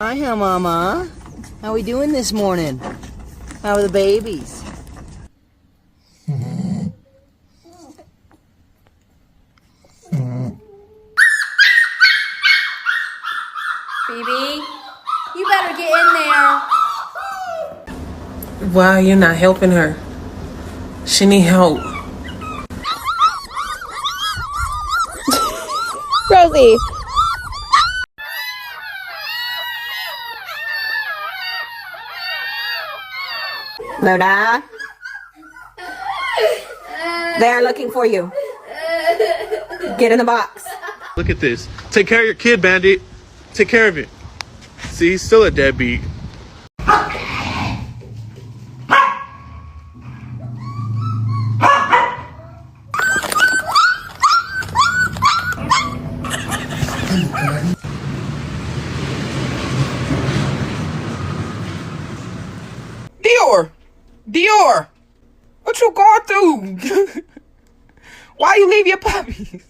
Hi, Mama. How we doing this morning? How are the babies? Phoebe, you better get in there. Why you're not helping her? She need help. Rosie. Loda. They're looking for you. Get in the box. Look at this. Take care of your kid, Bandit. Take care of it. See, he's still a deadbeat. Dior, what you going through? Why you leave your puppies?